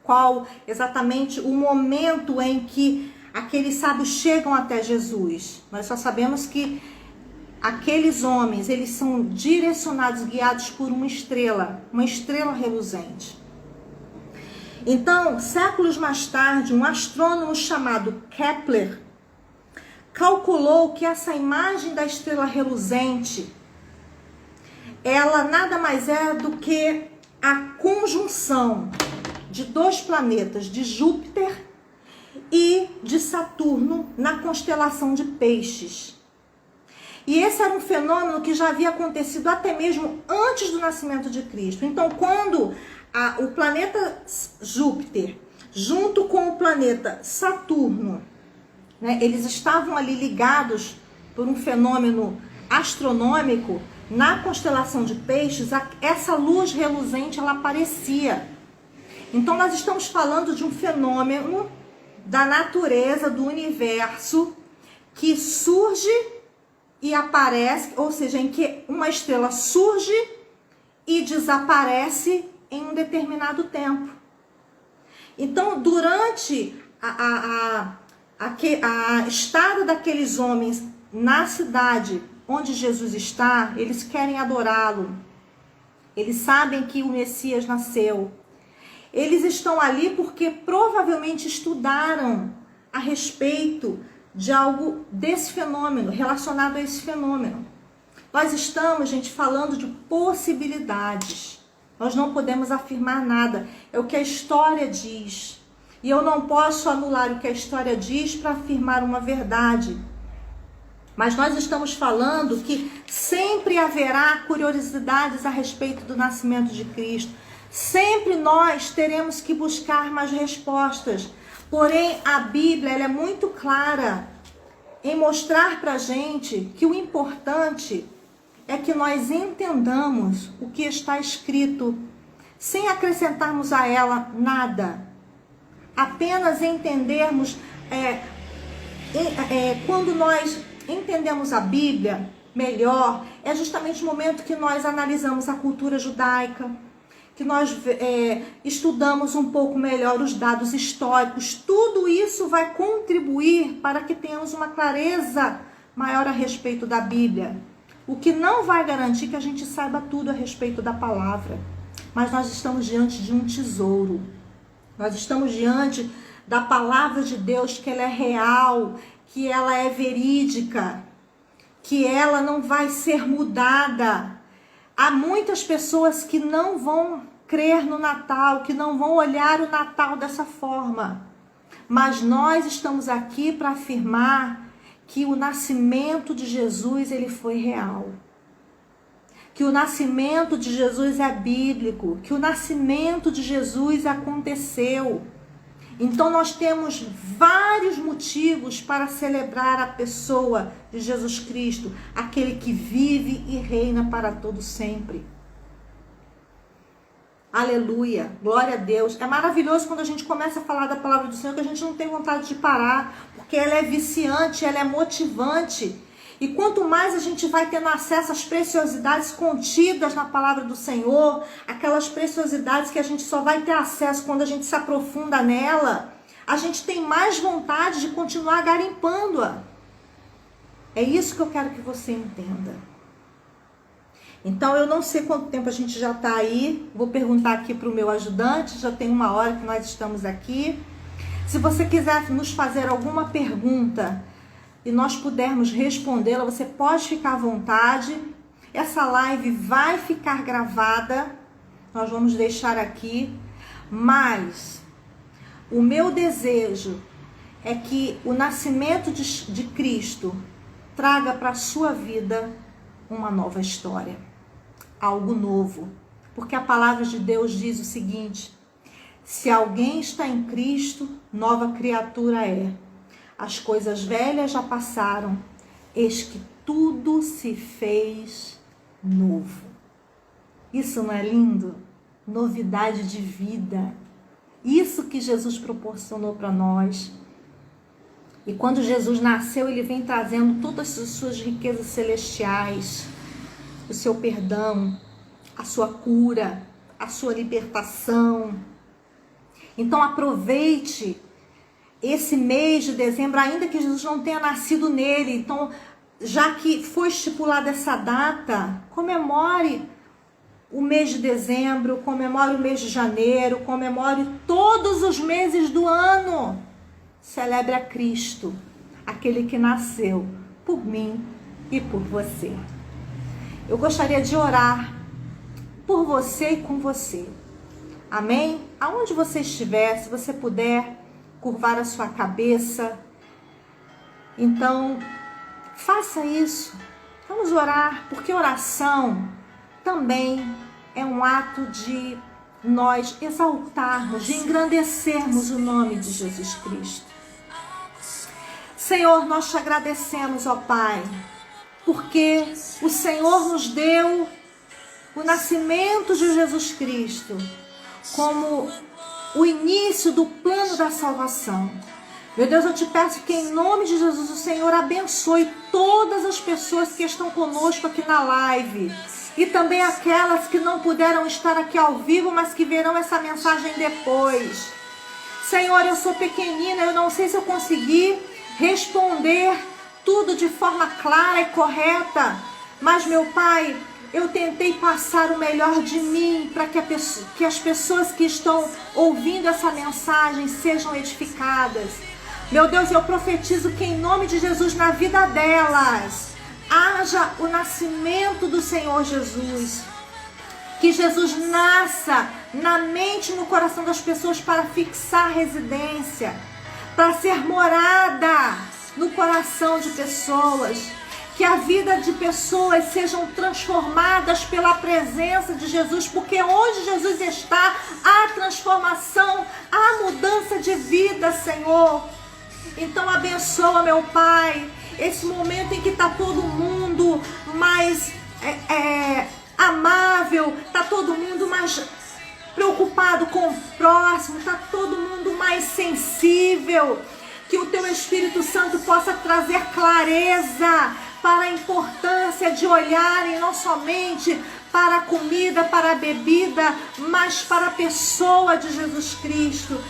qual exatamente o momento em que aqueles sábios chegam até Jesus. Nós só sabemos que aqueles homens, eles são direcionados, guiados por uma estrela reluzente. Então, séculos mais tarde, um astrônomo chamado Kepler calculou que essa imagem da estrela reluzente, ela nada mais é do que a conjunção de dois planetas, de Júpiter e de Saturno, na constelação de Peixes. E esse era um fenômeno que já havia acontecido até mesmo antes do nascimento de Cristo. Então, quando o planeta Júpiter, junto com o planeta Saturno, né, eles estavam ali ligados por um fenômeno astronômico, na constelação de Peixes, essa luz reluzente, ela aparecia. Então, nós estamos falando de um fenômeno da natureza, do universo, que surge e aparece, ou seja, em que uma estrela surge e desaparece em um determinado tempo. Então, durante a estada daqueles homens na cidade onde Jesus está, eles querem adorá-lo. Eles sabem que o Messias nasceu. Eles estão ali porque provavelmente estudaram a respeito de algo desse fenômeno, relacionado a esse fenômeno. Nós estamos, gente, falando de possibilidades. Nós não podemos afirmar nada. É o que a história diz. E eu não posso anular o que a história diz para afirmar uma verdade. Mas nós estamos falando que sempre haverá curiosidades a respeito do nascimento de Cristo. Sempre nós teremos que buscar mais respostas. Porém, a Bíblia ela é muito clara em mostrar para a gente que o importante é que nós entendamos o que está escrito, sem acrescentarmos a ela nada. Apenas entendermos, quando nós entendemos a Bíblia melhor, é justamente o momento que nós analisamos a cultura judaica, que nós estudamos um pouco melhor os dados históricos. Tudo isso vai contribuir para que tenhamos uma clareza maior a respeito da Bíblia. O que não vai garantir que a gente saiba tudo a respeito da palavra. Mas nós estamos diante de um tesouro. Nós estamos diante da palavra de Deus, que ela é real, que ela é verídica, que ela não vai ser mudada. Há muitas pessoas que não vão crer no Natal, que não vão olhar o Natal dessa forma. Mas nós estamos aqui para afirmar que o nascimento de Jesus ele foi real. Que o nascimento de Jesus é bíblico, que o nascimento de Jesus aconteceu. Então nós temos vários motivos para celebrar a pessoa de Jesus Cristo, aquele que vive e reina para todo sempre. Aleluia, glória a Deus. É maravilhoso quando a gente começa a falar da palavra do Senhor, que a gente não tem vontade de parar, porque ela é viciante, ela é motivante. E quanto mais a gente vai tendo acesso às preciosidades contidas na palavra do Senhor, aquelas preciosidades que a gente só vai ter acesso quando a gente se aprofunda nela, a gente tem mais vontade de continuar garimpando-a. É isso que eu quero que você entenda. Então eu não sei quanto tempo a gente já está aí, vou perguntar aqui para o meu ajudante, já tem 1 hora que nós estamos aqui. Se você quiser nos fazer alguma pergunta e nós pudermos respondê-la, você pode ficar à vontade. Essa live vai ficar gravada, nós vamos deixar aqui, mas o meu desejo é que o nascimento de Cristo traga para a sua vida uma nova história, algo novo, porque a palavra de Deus diz o seguinte: se alguém está em Cristo, nova criatura é. As coisas velhas já passaram, eis que tudo se fez novo. Isso não é lindo? Novidade de vida. Isso que Jesus proporcionou para nós. E quando Jesus nasceu, ele vem trazendo todas as suas riquezas celestiais, o seu perdão, a sua cura, a sua libertação. Então aproveite esse mês de dezembro, ainda que Jesus não tenha nascido nele. Então, já que foi estipulada essa data, comemore o mês de dezembro, comemore o mês de janeiro, comemore todos os meses do ano. Celebre a Cristo, aquele que nasceu por mim e por você. Eu gostaria de orar por você e com você. Amém? Aonde você estiver, se você puder curvar a sua cabeça, então faça isso. Vamos orar, porque oração também é um ato de nós exaltarmos, de engrandecermos o nome de Jesus Cristo. Senhor, nós te agradecemos, ó Pai, porque o Senhor nos deu o nascimento de Jesus Cristo como o início do plano da salvação. Meu Deus, eu te peço que em nome de Jesus o Senhor abençoe todas as pessoas que estão conosco aqui na live e também aquelas que não puderam estar aqui ao vivo, mas que verão essa mensagem depois. Senhor, eu sou pequenina, eu não sei se eu consegui responder tudo de forma clara e correta. Mas, meu Pai, eu tentei passar o melhor de mim para que as pessoas que estão ouvindo essa mensagem sejam edificadas. Meu Deus, eu profetizo que em nome de Jesus na vida delas haja o nascimento do Senhor Jesus. Que Jesus nasça na mente e no coração das pessoas para fixar residência, para ser morada no coração de pessoas. Que a vida de pessoas sejam transformadas pela presença de Jesus, porque onde Jesus está, há transformação, há mudança de vida, Senhor. Então abençoa, meu Pai, esse momento em que está todo mundo mais amável, está todo mundo mais preocupado com o próximo, está todo mundo mais sensível. Que o Teu Espírito Santo possa trazer clareza para a importância de olharem não somente para a comida, para a bebida, mas para a pessoa de Jesus Cristo.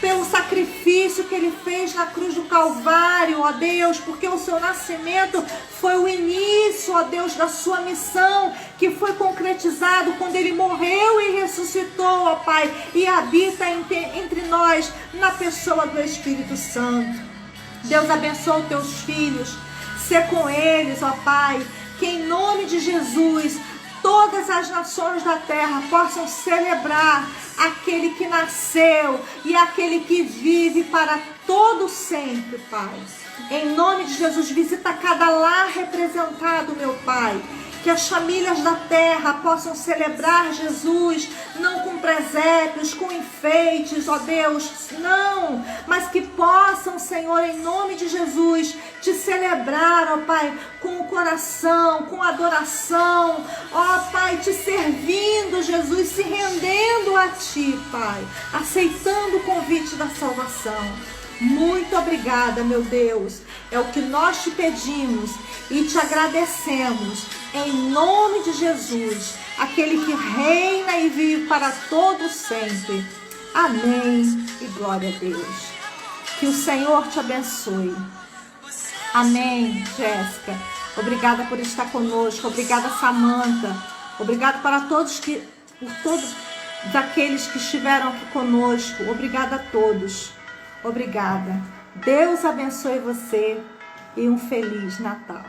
Pelo sacrifício que Ele fez na cruz do Calvário, ó Deus, porque o Seu nascimento foi o início, ó Deus, da Sua missão, que foi concretizado quando Ele morreu e ressuscitou, ó Pai, e habita entre nós, na pessoa do Espírito Santo. Deus abençoa os Teus filhos, ser com eles, ó Pai, que em nome de Jesus todas as nações da terra possam celebrar aquele que nasceu e aquele que vive para todo sempre, Pai. Em nome de Jesus, visita cada lar representado, meu Pai. Que as famílias da terra possam celebrar Jesus, não com presépios, com enfeites, ó Deus, não, mas que possam, Senhor, em nome de Jesus, te celebrar, ó Pai, com o coração, com adoração, ó Pai, te servindo, Jesus, se rendendo a Ti, Pai, aceitando o convite da salvação. Muito obrigada, meu Deus, é o que nós te pedimos e te agradecemos, em nome de Jesus, aquele que reina e vive para todo sempre. Amém e glória a Deus. Que o Senhor te abençoe. Amém, Jéssica. Obrigada por estar conosco. Obrigada, Samanta. Obrigada por todos aqueles que estiveram aqui conosco. Obrigada a todos. Obrigada. Deus abençoe você e um Feliz Natal.